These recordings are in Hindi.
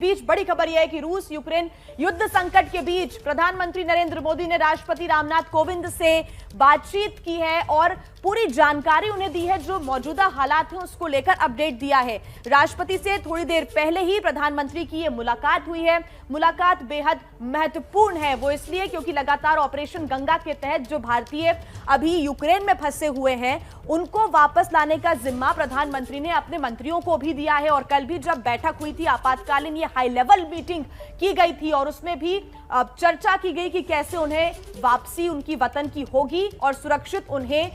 बीच बड़ी खबर यह है कि रूस यूक्रेन युद्ध संकट के बीच प्रधानमंत्री नरेंद्र मोदी ने राष्ट्रपति रामनाथ कोविंद से बातचीत की है और पूरी जानकारी उन्हें दी है। जो मौजूदा हालात हैं उसको लेकर अपडेट दिया है। राष्ट्रपति से थोड़ी देर पहले ही प्रधानमंत्री की यह मुलाकात हुई है। मुलाकात बेहद महत्वपूर्ण है, वो इसलिए क्योंकि लगातार ऑपरेशन गंगा के तहत जो भारतीय अभी यूक्रेन में फंसे हुए हैं उनको वापस लाने का जिम्मा प्रधानमंत्री ने अपने मंत्रियों को भी दिया है। और कल भी जब बैठक हुई थी, आपातकालीन ये हाई लेवल मीटिंग की गई थी और उसमें भी चर्चा की गई कि कैसे उन्हें वापसी उनकी वतन की होगी और सुरक्षित उन्हें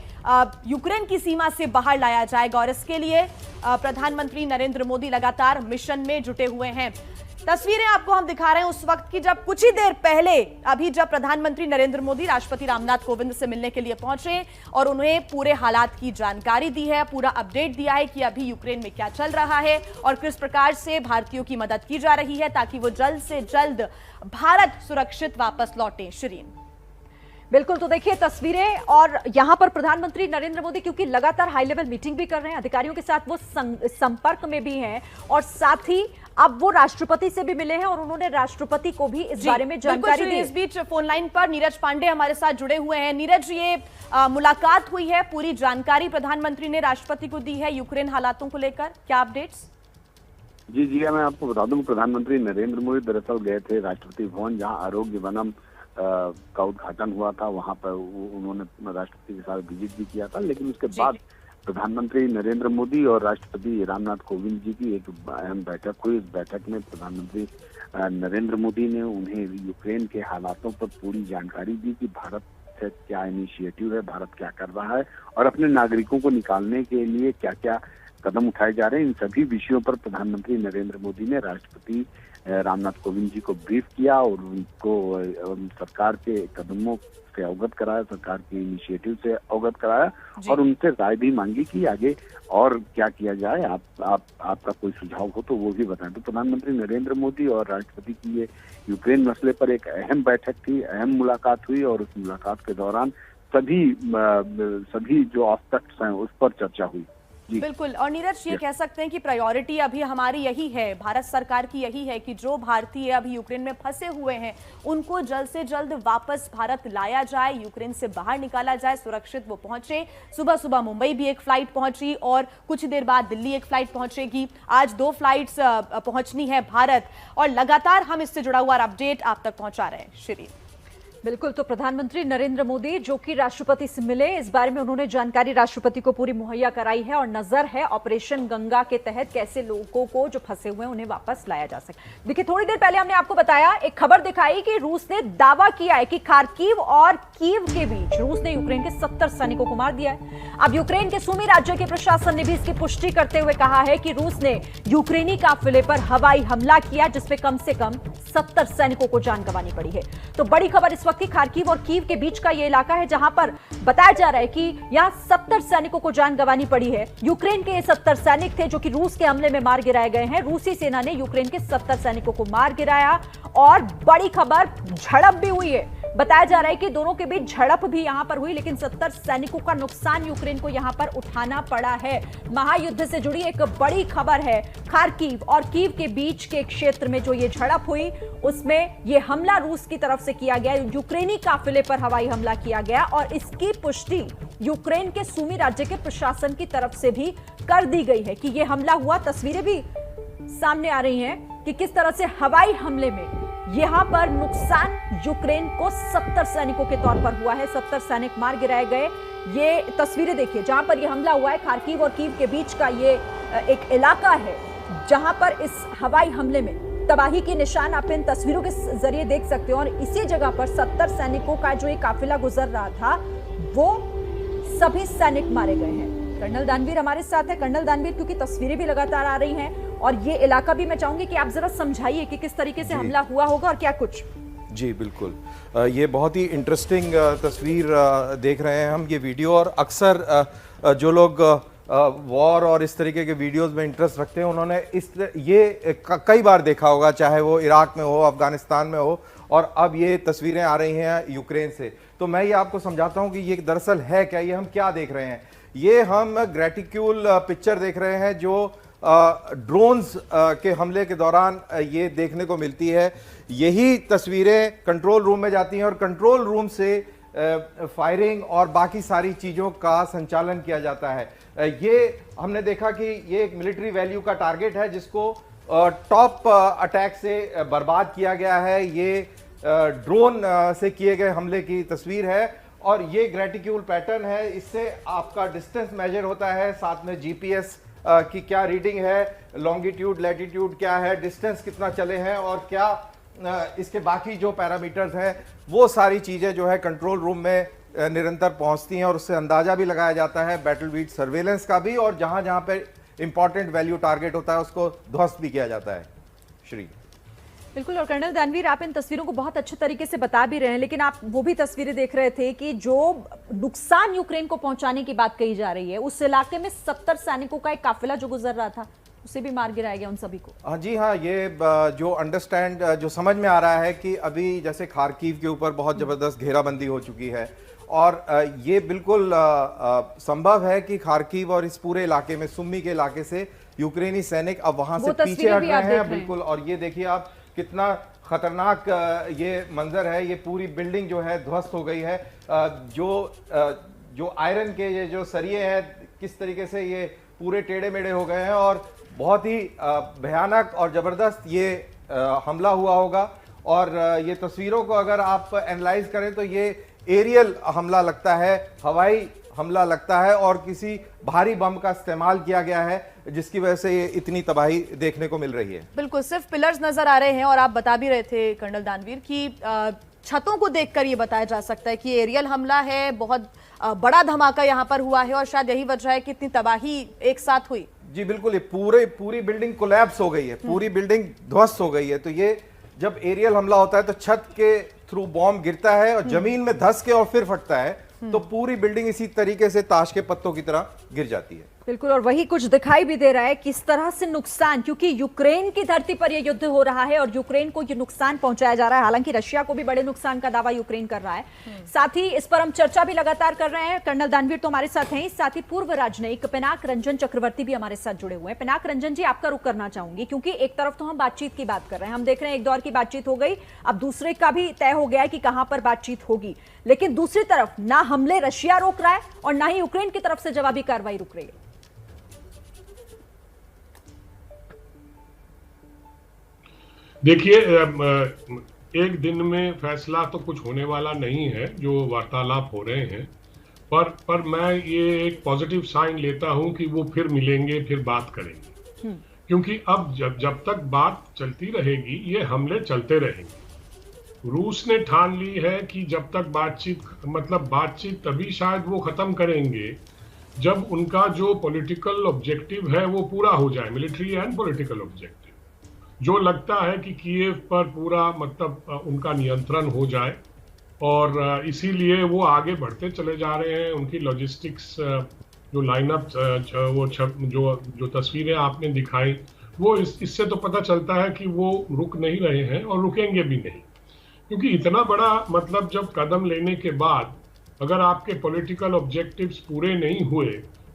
यूक्रेन की सीमा से बाहर लाया जाएगा। और इसके लिए प्रधानमंत्री नरेंद्र मोदी लगातार मिशन में जुटे हुए हैं। तस्वीरें आपको हम दिखा रहे हैं उस वक्त की जब कुछ ही देर पहले अभी जब प्रधानमंत्री नरेंद्र मोदी राष्ट्रपति रामनाथ कोविंद से मिलने के लिए पहुंचे और उन्हें पूरे हालात की जानकारी दी है, पूरा अपडेट दिया है कि अभी यूक्रेन में क्या चल रहा है और किस प्रकार से भारतीयों की मदद की जा रही है ताकि वो जल्द से जल्द भारत सुरक्षित वापस लौटे। शिरीन, बिल्कुल, तो देखिए तस्वीरें और यहां पर प्रधानमंत्री नरेंद्र मोदी क्योंकि लगातार हाई लेवल मीटिंग भी कर रहे हैं, अधिकारियों के साथ वो संपर्क में भी हैं और साथ ही अब वो राष्ट्रपति से भी मिले हैं और उन्होंने राष्ट्रपति को भी इस बारे में जानकारी दी। इस बीच फोन लाइन पर नीरज पांडे हमारे साथ जुड़े हुए हैं। नीरज, ये मुलाकात हुई है, पूरी जानकारी प्रधानमंत्री ने राष्ट्रपति को दी है यूक्रेन हालातों को लेकर, क्या अपडेट्स? जी, मैं आपको बता दूं, प्रधानमंत्री नरेंद्र मोदी दरअसल गए थे राष्ट्रपति भवन, जहां आरोग्य वनम का उद्घाटन हुआ था। वहां पर उन्होंने राष्ट्रपति के साथ विजिट भी किया था, लेकिन उसके बाद प्रधानमंत्री नरेंद्र मोदी और राष्ट्रपति रामनाथ कोविंद जी की एक अहम बैठक हुई। इस बैठक में प्रधानमंत्री नरेंद्र मोदी ने उन्हें यूक्रेन के हालातों पर पूरी जानकारी दी कि भारत से क्या इनिशिएटिव है, भारत क्या कर रहा है और अपने नागरिकों को निकालने के लिए क्या क्या कदम उठाए जा रहे हैं। इन सभी विषयों पर प्रधानमंत्री नरेंद्र मोदी ने राष्ट्रपति रामनाथ कोविंद जी को ब्रीफ किया और उनको सरकार के कदमों से अवगत कराया, सरकार के इनिशिएटिव से अवगत कराया और उनसे राय भी मांगी कि आगे और क्या किया जाए, आपका कोई सुझाव हो तो वो भी बताएं। तो प्रधानमंत्री नरेंद्र मोदी और राष्ट्रपति की ये यूक्रेन मसले पर एक अहम बैठक थी, अहम मुलाकात हुई और उस मुलाकात के दौरान सभी जो एस्पेक्ट्स हैं उस पर चर्चा हुई। बिल्कुल, और नीरज, ये कह सकते हैं कि प्रायोरिटी अभी हमारी यही है, भारत सरकार की यही है कि जो भारतीय अभी यूक्रेन में फंसे हुए हैं उनको जल्द से जल्द वापस भारत लाया जाए, यूक्रेन से बाहर निकाला जाए, सुरक्षित वो पहुंचे। सुबह सुबह मुंबई भी एक फ्लाइट पहुंची और कुछ देर बाद दिल्ली एक फ्लाइट पहुंचेगी। आज 2 फ्लाइट्स पहुंचनी है भारत और लगातार हम इससे जुड़ा हुआ अपडेट आप तक पहुंचा रहे हैं। श्री बिल्कुल, तो प्रधानमंत्री नरेंद्र मोदी जो कि राष्ट्रपति से मिले, इस बारे में उन्होंने जानकारी राष्ट्रपति को पूरी मुहैया कराई है और नजर है ऑपरेशन गंगा के तहत कैसे लोगों को जो फंसे हुए हैं उन्हें वापस लाया जा सके। देखिए, थोड़ी देर पहले हमने आपको बताया, एक खबर दिखाई कि रूस ने दावा किया है कि खार्किव और कीव के बीच रूस ने यूक्रेन के 70 सैनिकों को मार दिया है। अब यूक्रेन के सूमी राज्य के प्रशासन ने भी इसकी पुष्टि करते हुए कहा है कि रूस ने यूक्रेनी काफिले पर हवाई हमला किया जिसमें कम से कम 70 सैनिकों को जान गंवानी पड़ी है। तो बड़ी खबर इस वक्त खार्किव और कीव के बीच का यह इलाका है जहां पर बताया जा रहा है कि यहां 70 सैनिकों को जान गंवानी पड़ी है। यूक्रेन के 70 सैनिक थे जो कि रूस के हमले में मार गिराए गए हैं। रूसी सेना ने यूक्रेन के 70 सैनिकों को मार गिराया और बड़ी खबर, झड़प भी हुई है। बताया जा रहा है कि दोनों के बीच झड़प भी यहां पर हुई, लेकिन 70 सैनिकों का नुकसान यूक्रेन को यहां पर उठाना पड़ा है। महायुद्ध से जुड़ी एक बड़ी खबर है। खार्किव और कीव के बीच के क्षेत्र में जो ये झड़प हुई उसमें ये हमला रूस की तरफ से किया गया, यूक्रेनी काफिले पर हवाई हमला किया गया और इसकी पुष्टि यूक्रेन के सूमी राज्य के प्रशासन की तरफ से भी कर दी गई है कि यह हमला हुआ। तस्वीरें भी सामने आ रही हैं कि किस तरह से हवाई हमले में यहां पर नुकसान यूक्रेन को 70 सैनिकों के तौर पर हुआ है। 70 सैनिक मार गिराए गए। ये तस्वीरें देखिए जहां पर यह हमला हुआ है, खार्किव और कीव के बीच का ये एक इलाका है जहां पर इस हवाई हमले में तबाही के निशान आप इन तस्वीरों के जरिए देख सकते हो। और इसी जगह पर 70 सैनिकों का जो एक काफिला गुजर रहा था वो सभी सैनिक मारे गए हैं। कर्नल दानवीर हमारे साथ है। कर्नल दानवीर, क्योंकि तस्वीरें भी लगातार आ रही हैं और ये इलाका भी मैं चाहूंगी कि आप जरा समझाइए कि किस तरीके से हमला हुआ होगा और क्या कुछ। जी बिल्कुल, ये बहुत ही इंटरेस्टिंग तस्वीर देख रहे हैं हम, ये वीडियो। और अक्सर जो लोग वॉर और इस तरीके के वीडियोस में इंटरेस्ट रखते हैं उन्होंने ये कई बार देखा होगा, चाहे वो इराक में हो, अफगानिस्तान में हो, और अब ये तस्वीरें आ रही हैं यूक्रेन से। तो मैं ये आपको समझाता हूँ कि ये दरअसल है क्या, ये हम क्या देख रहे हैं। ये हम ग्रेटिक्यूल पिक्चर देख रहे हैं जो ड्रोन्स के हमले के दौरान ये देखने को मिलती है। यही तस्वीरें कंट्रोल रूम में जाती हैं और कंट्रोल रूम से फायरिंग और बाकी सारी चीज़ों का संचालन किया जाता है। ये हमने देखा कि ये एक मिलिट्री वैल्यू का टारगेट है जिसको टॉप अटैक से बर्बाद किया गया है। ये ड्रोन से किए गए हमले की तस्वीर है और ये ग्रेटिक्यूल पैटर्न है। इससे आपका डिस्टेंस मेजर होता है, साथ में जीपीएस की क्या रीडिंग है, लॉन्गिट्यूड लैटिट्यूड क्या है, डिस्टेंस कितना चले हैं और क्या इसके बाकी जो पैरामीटर्स हैं, वो सारी चीज़ें जो है कंट्रोल रूम में निरंतर पहुंचती हैं और उससे अंदाजा भी लगाया जाता है बैटल बीट सर्वेलेंस का भी, और जहां जहां पे इंपॉर्टेंट वैल्यू टारगेट होता है उसको ध्वस्त भी किया जाता है। श्री बिल्कुल। और कर्नल दानवीर, आप इन तस्वीरों को बहुत अच्छे तरीके से बता भी रहे हैं, लेकिन आप वो भी तस्वीरें देख रहे थे कि जो नुकसान यूक्रेन को पहुंचाने की बात कही जा रही है, उस इलाके में 70 सैनिकों का एक काफिला जो गुजर रहा था, उसे भी मार गिराया गया उन सभी को। हाँ जी हाँ, ये जो समझ में आ रहा है कि अभी जैसे खार्किव के ऊपर बहुत जबरदस्त घेराबंदी हो चुकी है और ये बिल्कुल संभव है कि खार्किव और इस पूरे इलाके में, सुम्मी के इलाके से यूक्रेनी सैनिक अब वहां से पीछे हट रहे हैं बिल्कुल। और ये देखिए आप कितना खतरनाक ये मंजर है। ये पूरी बिल्डिंग जो है ध्वस्त हो गई है। जो आयरन के ये जो सरिये हैं किस तरीके से ये पूरे टेढ़े मेढ़े हो गए हैं और बहुत ही भयानक और जबरदस्त ये हमला हुआ होगा। और ये तस्वीरों को अगर आप एनालाइज करें तो ये एरियल हमला लगता है, हवाई हमला लगता है और किसी भारी बम का इस्तेमाल किया गया है जिसकी वजह से ये इतनी तबाही देखने को मिल रही है। बिल्कुल, सिर्फ पिलर्स नजर आ रहे हैं और आप बता भी रहे थे कर्नल दानवीर कि छतों को देखकर ये बताया जा सकता है कि एरियल हमला है, बहुत बड़ा धमाका यहाँ पर हुआ है और शायद यही वजह है कि इतनी तबाही एक साथ हुई। जी बिल्कुल, ये पूरी बिल्डिंग कोलैप्स हो गई है, पूरी बिल्डिंग ध्वस्त हो गई है। तो ये जब एरियल हमला होता है तो छत के थ्रू बॉम्ब गिरता है और जमीन में धंस के और फिर फटता है, तो पूरी बिल्डिंग इसी तरीके से ताश के पत्तों की तरह गिर जाती है। बिल्कुल। और वही कुछ दिखाई भी दे रहा है किस तरह से नुकसान, क्योंकि यूक्रेन की धरती पर यह युद्ध हो रहा है और यूक्रेन को यह नुकसान पहुंचाया जा रहा है। हालांकि रशिया को भी बड़े नुकसान का दावा यूक्रेन कर रहा है। साथ ही इस पर हम चर्चा भी लगातार कर रहे हैं। कर्नल दानवीर तो हमारे साथ हैं, साथ ही पूर्व राजनयिक पिनाक रंजन चक्रवर्ती भी हमारे साथ जुड़े हुए हैं। पिनाक रंजन जी, आपका रुख करना चाहूंगी, क्योंकि एक तरफ तो हम बातचीत की बात कर रहे हैं, हम देख रहे हैं एक दौर की बातचीत हो गई, अब दूसरे का भी तय हो गया है कि कहां पर बातचीत होगी, लेकिन दूसरी तरफ ना हमले रशिया रोक रहा है और ना ही यूक्रेन की तरफ से जवाबी कार्रवाई रुक रही है। देखिए, एक दिन में फैसला तो कुछ होने वाला नहीं है जो वार्तालाप हो रहे हैं, पर मैं ये एक पॉजिटिव साइन लेता हूं कि वो फिर मिलेंगे, फिर बात करेंगे, क्योंकि अब जब तक बात चलती रहेगी ये हमले चलते रहेंगे। रूस ने ठान ली है कि जब तक बातचीत तभी शायद वो खत्म करेंगे जब उनका जो पॉलिटिकल ऑब्जेक्टिव है वो पूरा हो जाए, मिलिट्री एंड पॉलिटिकल ऑब्जेक्टिव। जो लगता है कि कीव पर पूरा उनका नियंत्रण हो जाए और इसीलिए वो आगे बढ़ते चले जा रहे हैं। उनकी लॉजिस्टिक्स जो लाइनअप जो तस्वीरें आपने दिखाई, वो इससे तो पता चलता है कि वो रुक नहीं रहे हैं और रुकेंगे भी नहीं, क्योंकि इतना बड़ा जब कदम लेने के बाद अगर आपके पॉलिटिकल ऑब्जेक्टिव्स पूरे नहीं हुए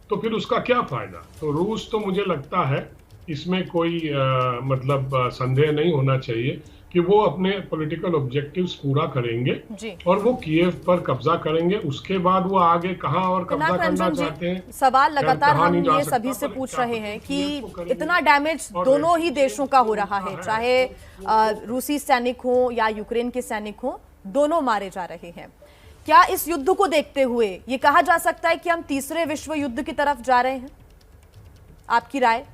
तो फिर उसका क्या फायदा। तो रूस तो मुझे लगता है इसमें कोई संदेह नहीं होना चाहिए कि वो अपने पॉलिटिकल ऑब्जेक्टिव्स पूरा करेंगे और वो कीव पर कब्जा करेंगे। उसके बाद वो आगे कहां और कब्जा करना चाहते हैं, सवाल लगातार हम ये सभी से पूछ रहे हैं कि इतना डैमेज दोनों ही देशों का हो रहा है, चाहे रूसी सैनिक हो या यूक्रेन के सैनिक हो, दोनों मारे जा रहे हैं। क्या इस युद्ध को देखते हुए ये कहा जा सकता है कि हम तीसरे विश्व युद्ध की तरफ जा रहे हैं? आपकी राय?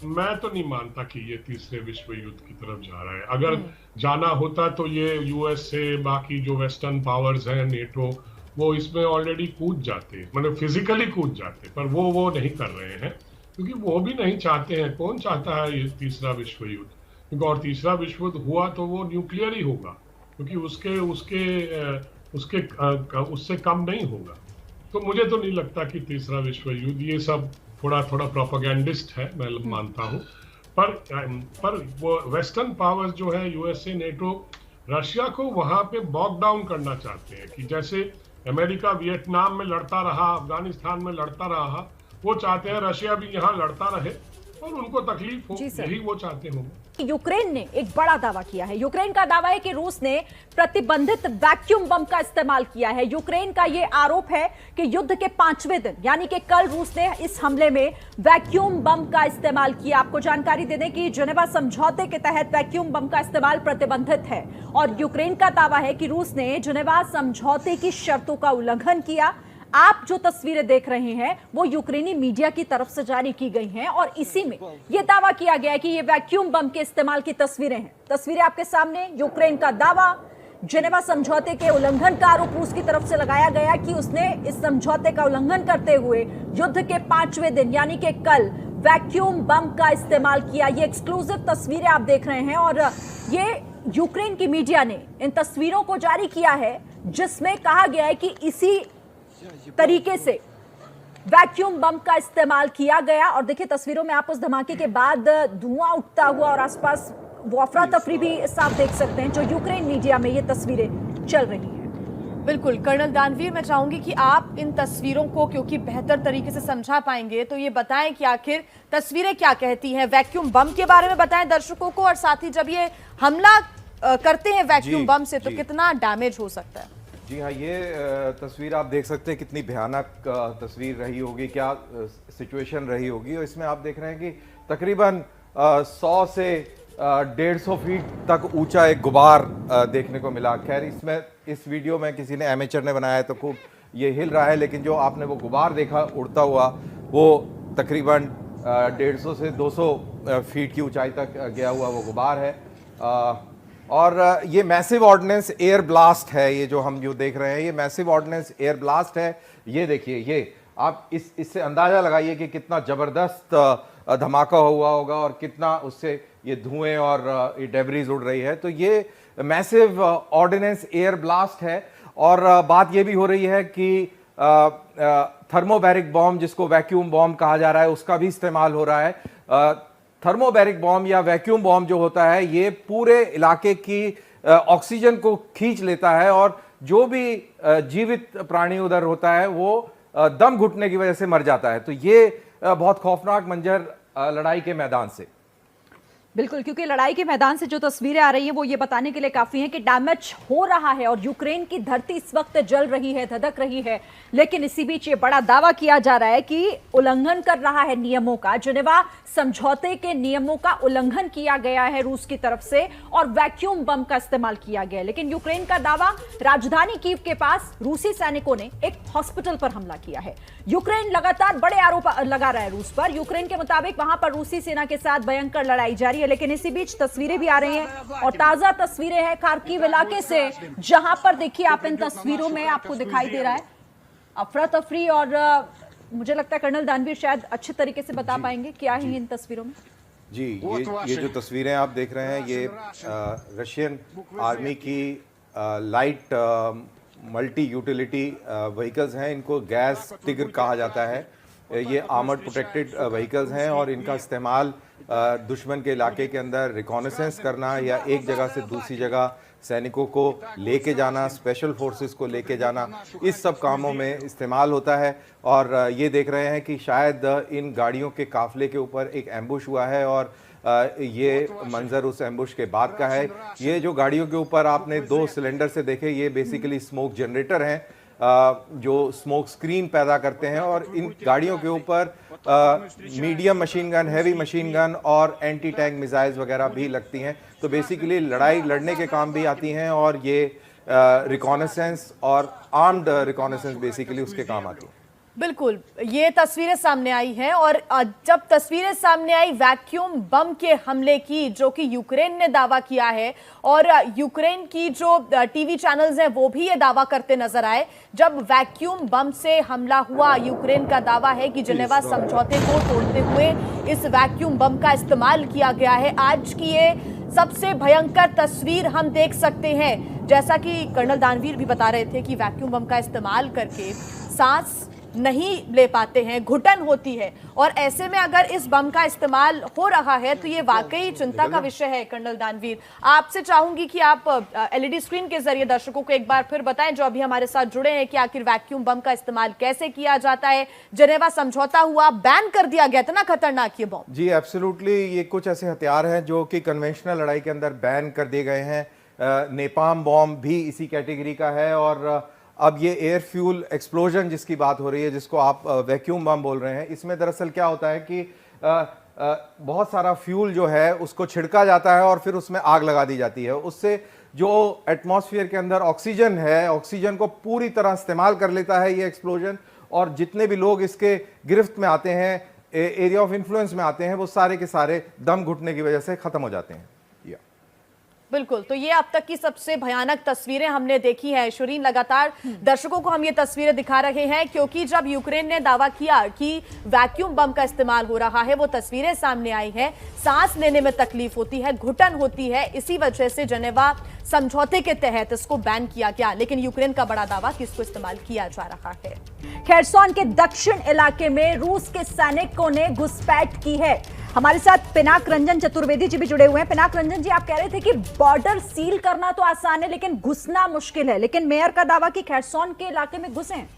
मैं तो नहीं मानता कि ये तीसरे विश्व युद्ध की तरफ जा रहा है। अगर जाना होता तो ये यूएस से बाकी जो वेस्टर्न पावर्स हैं, नेटो, वो इसमें ऑलरेडी कूद जाते, फिजिकली कूद जाते, पर वो नहीं कर रहे हैं क्योंकि वो भी नहीं चाहते हैं। कौन चाहता है ये तीसरा विश्व युद्ध? क्योंकि और तीसरा विश्व युद्ध हुआ तो वो न्यूक्लियर ही होगा, क्योंकि उससे कम नहीं होगा। तो मुझे तो नहीं लगता कि तीसरा विश्व युद्ध, ये सब थोड़ा प्रोपेगेंडिस्ट है, मैं मानता हूँ। पर वो वेस्टर्न पावर्स जो है, यूएसए, नेटो, रशिया को वहां पे बॉक डाउन करना चाहते हैं कि जैसे अमेरिका वियतनाम में लड़ता रहा, अफगानिस्तान में लड़ता रहा, वो चाहते हैं रशिया भी यहाँ लड़ता रहे और उनको तकलीफ हो, यही वो चाहते होंगे। यूक्रेन ने एक बड़ा दावा किया है। यूक्रेन का दावा है कि रूस ने प्रतिबंधित वैक्यूम बम का इस्तेमाल किया है। यूक्रेन का यह आरोप है कि युद्ध के 5वें दिन यानी कि कल रूस ने इस हमले में वैक्यूम बम का इस्तेमाल किया। आपको जानकारी दे दें कि जेनेवा समझौते के तहत वैक्यूम बम का इस्तेमाल प्रतिबंधित है और यूक्रेन का दावा है कि रूस ने जेनेवा समझौते की शर्तों का उल्लंघन किया। आप जो तस्वीरें देख रहे हैं वो यूक्रेनी मीडिया की तरफ से जारी की गई हैं और इसी में यह दावा किया गया है कि ये वैक्यूम बम के इस्तेमाल की तस्वीरें हैं। तस्वीरें आपके सामने। यूक्रेन का दावा, जेनेवा समझौते के उल्लंघन का आरोप रूस की तरफ से लगाया गया कि उसने इस समझौते का उल्लंघन करते हुए युद्ध के 5वें दिन यानी कि कल वैक्यूम बम का इस्तेमाल किया। ये एक्सक्लूसिव तस्वीरें आप देख रहे हैं और ये यूक्रेन की मीडिया ने इन तस्वीरों को जारी किया है जिसमें कहा गया है कि इसी तरीके से वैक्यूम बम का इस्तेमाल किया गया। और देखिए तस्वीरों में आप उस धमाके के बाद धुआं उठता हुआ और आसपास वो अफरा तफरी भी साफ देख सकते हैं जो यूक्रेन मीडिया में ये तस्वीरें चल रही हैं। बिल्कुल कर्नल दानवीर, मैं चाहूंगी कि आप इन तस्वीरों को क्योंकि बेहतर तरीके से समझा पाएंगे तो ये बताएं कि आखिर तस्वीरें क्या कहती हैं। वैक्यूम बम के बारे में बताएं दर्शकों को और साथ ही जब ये हमला करते हैं वैक्यूम बम से तो कितना डैमेज हो सकता है। जी हाँ, ये तस्वीर आप देख सकते हैं कितनी भयानक तस्वीर रही होगी, क्या सिचुएशन रही होगी। और इसमें आप देख रहे हैं कि तकरीबन 100 से 150 फीट तक ऊंचा एक गुबार देखने को मिला। खैर इसमें इस वीडियो में किसी ने एमेचर ने बनाया है तो खूब ये हिल रहा है, लेकिन जो आपने वो गुबार देखा उड़ता हुआ वो तकरीबन 150 से 200 फीट की ऊंचाई तक गया हुआ वो गुबार है। और ये मैसिव ऑर्डिनेंस एयर ब्लास्ट है। ये जो हम जो देख रहे हैं ये मैसिव ऑर्डिनेंस एयर ब्लास्ट है। ये देखिए, ये आप इससे अंदाजा लगाइए कि कितना जबरदस्त धमाका हुआ होगा और कितना उससे ये धुएं और ये डेब्रीज उड़ रही है। तो ये मैसिव ऑर्डिनेंस एयर ब्लास्ट है। और बात ये भी हो रही है कि थर्मोबैरिक बॉम्ब, जिसको वैक्यूम बॉम्ब कहा जा रहा है, उसका भी इस्तेमाल हो रहा है। थर्मोबैरिक बॉम्ब या वैक्यूम बॉम्ब जो होता है ये पूरे इलाके की ऑक्सीजन को खींच लेता है और जो भी जीवित प्राणी उधर होता है वो दम घुटने की वजह से मर जाता है। तो ये बहुत खौफनाक मंजर लड़ाई के मैदान से। बिल्कुल, क्योंकि लड़ाई के मैदान से जो तस्वीरें आ रही हैं वो ये बताने के लिए काफी हैं कि डैमेज हो रहा है और यूक्रेन की धरती इस वक्त जल रही है, धधक रही है। लेकिन इसी बीच ये बड़ा दावा किया जा रहा है कि उल्लंघन कर रहा है नियमों का, जेनेवा समझौते के नियमों का उल्लंघन किया गया है रूस की तरफ से और वैक्यूम बम का इस्तेमाल किया गया। लेकिन यूक्रेन का दावा, राजधानी कीव के पास रूसी सैनिकों ने एक हॉस्पिटल पर हमला किया है। यूक्रेन लगातार बड़े आरोप लगा रहा है रूस पर। यूक्रेन के मुताबिक वहां पर रूसी सेना के साथ भयंकर लड़ाई जारी है। लेकिन इसी बीच तस्वीरें भी आ रही हैं और ताजा तस्वीरें हैं खार्किव इलाके से, जहां पर देखिए आप इन तस्वीरों में आपको दिखाई दे रहा है अफरा तफरी। और मुझे लगता है कर्नल दानवीर शायद अच्छे तरीके से बता पाएंगे क्या है इन तस्वीरों में। जी, ये जो तस्वीरें आप देख रहे हैं ये रशियन आर्मी की लाइट मल्टी यूटिलिटी व्हीकल्स हैं। इनको गैस टिगर कहा जाता है। ये आर्मर्ड प्रोटेक्टेड व्हीकल्स हैं और इनका इस्तेमाल दुश्मन के इलाके के अंदर रिकॉनेसेंस करना या एक जगह से दूसरी जगह सैनिकों को लेके जाना, स्पेशल फोर्सेस को लेके जाना, इस सब कामों में इस्तेमाल होता है। और ये देख रहे हैं कि शायद इन गाड़ियों के काफिले के ऊपर एक एम्बुश हुआ है और ये मंजर उस एम्बुश के बाद का है। ये जो गाड़ियों के ऊपर आपने 2 सिलेंडर से देखे, ये बेसिकली स्मोक जनरेटर हैं जो स्मोक स्क्रीन पैदा करते हैं। और इन गाड़ियों के ऊपर medium machine gun, heavy machine gun और एंटी टैंक मिसाइल्स वगैरह भी लगती हैं। तो बेसिकली लड़ाई लड़ने के काम भी आती हैं और ये रिकॉनेसेंस और आर्म्ड रिकॉनेसेंस बेसिकली उसके काम आती हैं। बिल्कुल, ये तस्वीरें सामने आई हैं और जब तस्वीरें सामने आई वैक्यूम बम के हमले की, जो कि यूक्रेन ने दावा किया है और यूक्रेन की जो टीवी चैनल्स हैं वो भी ये दावा करते नजर आए। जब वैक्यूम बम से हमला हुआ, यूक्रेन का दावा है कि जेनेवा समझौते को तोड़ते हुए इस वैक्यूम बम का इस्तेमाल किया गया है। आज की ये सबसे भयंकर तस्वीर हम देख सकते हैं, जैसा कि कर्नल दानवीर भी बता रहे थे कि वैक्यूम बम का इस्तेमाल करके सांस नहीं ले पाते हैं, घुटन होती है। और ऐसे में अगर इस बम का इस्तेमाल हो रहा है तो ये वाकई चिंता का विषय है। कर्नल दानवीर, आपसे चाहूंगी कि आप एलईडी स्क्रीन के जरिए दर्शकों को एक बार फिर बताएं जो अभी हमारे साथ जुड़े हैं कि आखिर वैक्यूम बम का इस्तेमाल कैसे किया जाता है। जेनेवा समझौता हुआ, बैन कर दिया गया, इतना खतरनाक ये बम। जी एब्सोल्युटली, ये कुछ ऐसे हथियार हैं जो कि कन्वेंशनल लड़ाई के अंदर बैन कर दिए गए हैं। नेपाम बॉम्ब भी इसी कैटेगरी का है। और अब ये एयर फ्यूल एक्सप्लोजन जिसकी बात हो रही है, जिसको आप वैक्यूम बम बोल रहे हैं, इसमें दरअसल क्या होता है कि बहुत सारा फ्यूल जो है उसको छिड़का जाता है और फिर उसमें आग लगा दी जाती है। उससे जो एटमॉस्फेयर के अंदर ऑक्सीजन है, ऑक्सीजन को पूरी तरह इस्तेमाल कर लेता है ये एक्सप्लोजन। और जितने भी लोग इसके गिरफ्त में आते हैं, एरिया ऑफ इन्फ्लुएंस में आते हैं, वो सारे के सारे दम घुटने की वजह से खत्म हो जाते हैं। बिल्कुल, तो ये अब तक की सबसे भयानक तस्वीरें हमने देखी है। शुरीन, लगातार दर्शकों को हम ये तस्वीरें दिखा रहे हैं क्योंकि जब यूक्रेन ने दावा किया कि वैक्यूम बम का इस्तेमाल हो रहा है, वो तस्वीरें सामने आई हैं। सांस लेने में तकलीफ होती है, घुटन होती है। इसी वजह से जेनेवा समझौते के तहत इसको बैन किया गया, लेकिन यूक्रेन का बड़ा दावा कि इसको इस्तेमाल किया जा रहा है। खेरसोन के दक्षिण इलाके में रूस के सैनिकों ने घुसपैठ की है। हमारे साथ पिनाक रंजन चतुर्वेदी जी भी जुड़े हुए हैं। पिनाक रंजन जी, आप कह रहे थे कि बॉर्डर सील करना तो आसान है लेकिन घुसना मुश्किल है, लेकिन मेयर का दावा कि खेरसोन के इलाके में घुसे हैं।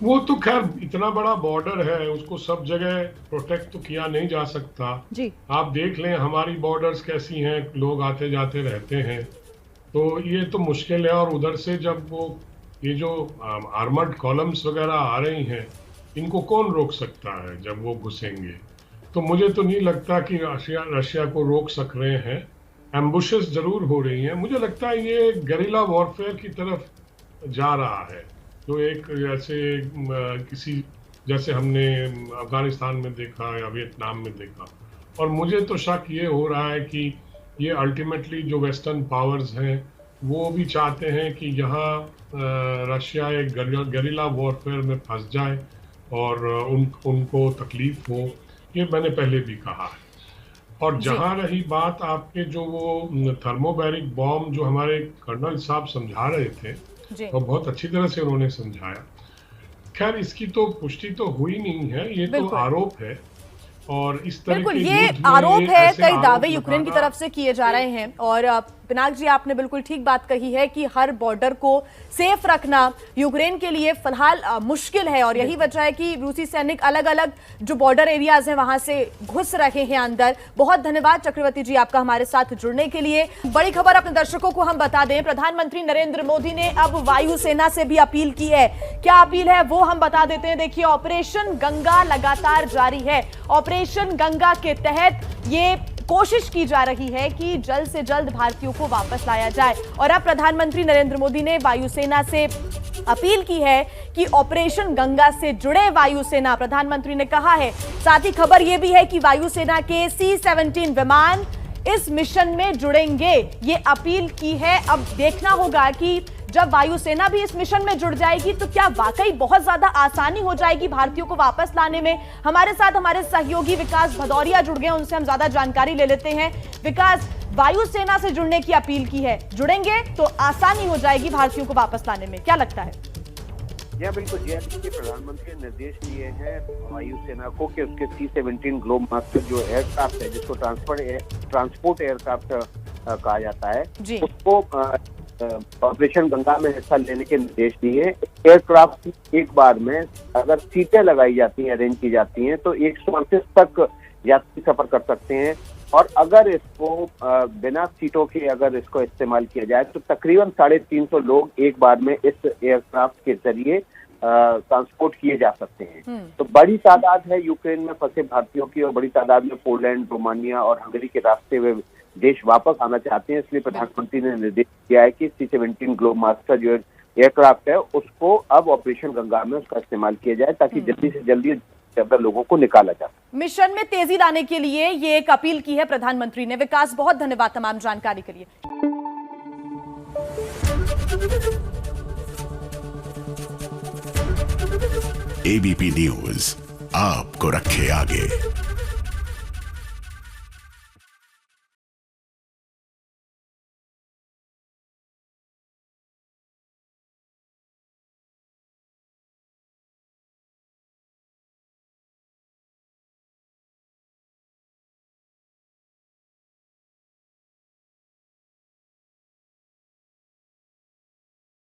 वो तो खैर इतना बड़ा बॉर्डर है, उसको सब जगह प्रोटेक्ट तो किया नहीं जा सकता जी। आप देख लें हमारी बॉर्डर्स कैसी हैं, लोग आते जाते रहते हैं, तो ये तो मुश्किल है। और उधर से जब वो ये जो आर्मर्ड कॉलम्स वगैरह आ रही हैं, इनको कौन रोक सकता है जब वो घुसेंगे? तो मुझे तो नहीं लगता कि रशिया को रोक सक रहे हैं। एम्बुशेस जरूर हो रही हैं। मुझे लगता है ये गरिल्ला वॉरफेयर की तरफ जा रहा है, जो एक जैसे हमने अफगानिस्तान में देखा या वियतनाम में देखा। और मुझे तो शक ये हो रहा है कि ये अल्टीमेटली जो वेस्टर्न पावर्स हैं वो भी चाहते हैं कि यहाँ रशिया एक गरिल्ला वॉरफेयर में फंस जाए और उनको तकलीफ हो। ये मैंने पहले भी कहा है। और जहाँ रही बात आपके जो वो थर्मोबैरिक बॉम्ब जो हमारे कर्नल साहब समझा रहे थे, तो बहुत अच्छी तरह से उन्होंने समझाया। खैर इसकी तो पुष्टि तो हुई नहीं है, ये तो आरोप है। और इस तरह बिल्कुल के ये आरोप है, कई दावे यूक्रेन की तरफ से किए जा रहे हैं। और पिनाक जी, आपने बिल्कुल ठीक बात कही है कि हर बॉर्डर को सेफ रखना यूक्रेन के लिए फिलहाल मुश्किल है। और यही वजह है कि रूसी सैनिक अलग अलग जो बॉर्डर एरियाज हैं वहां से घुस रहे हैं अंदर। बहुत धन्यवाद चक्रवर्ती जी आपका हमारे साथ जुड़ने के लिए। बड़ी खबर अपने दर्शकों को हम बता दें, प्रधानमंत्री नरेंद्र मोदी ने अब वायुसेना से भी अपील की है। क्या अपील है वो हम बता देते हैं। देखिए, ऑपरेशन गंगा लगातार जारी है। ऑपरेशन गंगा के तहत ये कोशिश की जा रही है कि जल्द से जल्द भारतीयों को वापस लाया जाए। और अब प्रधानमंत्री नरेंद्र मोदी ने वायुसेना से अपील की है कि ऑपरेशन गंगा से जुड़े वायुसेना, प्रधानमंत्री ने कहा है। साथ ही खबर यह भी है कि वायुसेना के C-17 विमान इस मिशन में जुड़ेंगे, ये अपील की है। अब देखना होगा कि जब वायुसेना भी इस मिशन में जुड़ जाएगी तो क्या वाकई बहुत ज्यादा आसानी हो जाएगी भारतीयों को वापस लाने में। हमारे साथ हमारे सहयोगी विकास भदौरिया जुड़ गए, उनसे हम ज्यादा जानकारी ले लेते हैं। विकास, वायुसेना से जुड़ने की अपील की है, जुड़ेंगे तो आसानी हो जाएगी भारतीयों को वापस लाने में, क्या लगता है? जी बिल्कुल जी, प्रधानमंत्री ने निर्देश दिए हैं वायुसेना को कि उसके C-17 ग्लोब मास्टर जो एयरक्राफ्ट है, जिसको ट्रांसपोर्ट एयरक्राफ्ट कहा जाता है, उसको ऑपरेशन गंगा में हिस्सा लेने के निर्देश दिए। एयरक्राफ्ट एक बार में अगर सीटें लगाई जाती हैं, अरेंज की जाती हैं, तो 138 तक यात्री सफर कर सकते हैं। और अगर इसको बिना सीटों के अगर इसको इस्तेमाल किया जाए तो तकरीबन 350 लोग एक बार में इस एयरक्राफ्ट के जरिए ट्रांसपोर्ट किए जा सकते हैं। तो बड़ी तादाद है यूक्रेन में फंसे भारतीयों की, और बड़ी तादाद में पोलैंड, रोमानिया और हंगरी के रास्ते वे देश वापस आना चाहते हैं। इसलिए प्रधानमंत्री ने निर्देश दिया है कि C-17 ग्लोब मास्टर जो एयरक्राफ्ट है उसको अब ऑपरेशन गंगा में उसका इस्तेमाल किया जाए, ताकि जल्दी से जल्दी ज्यादा लोगों को निकाला जा सके। मिशन में तेजी लाने के लिए ये एक अपील की है प्रधानमंत्री ने। विकास, बहुत धन्यवाद तमाम जानकारी के लिए। ABP न्यूज आपको रखे आगे।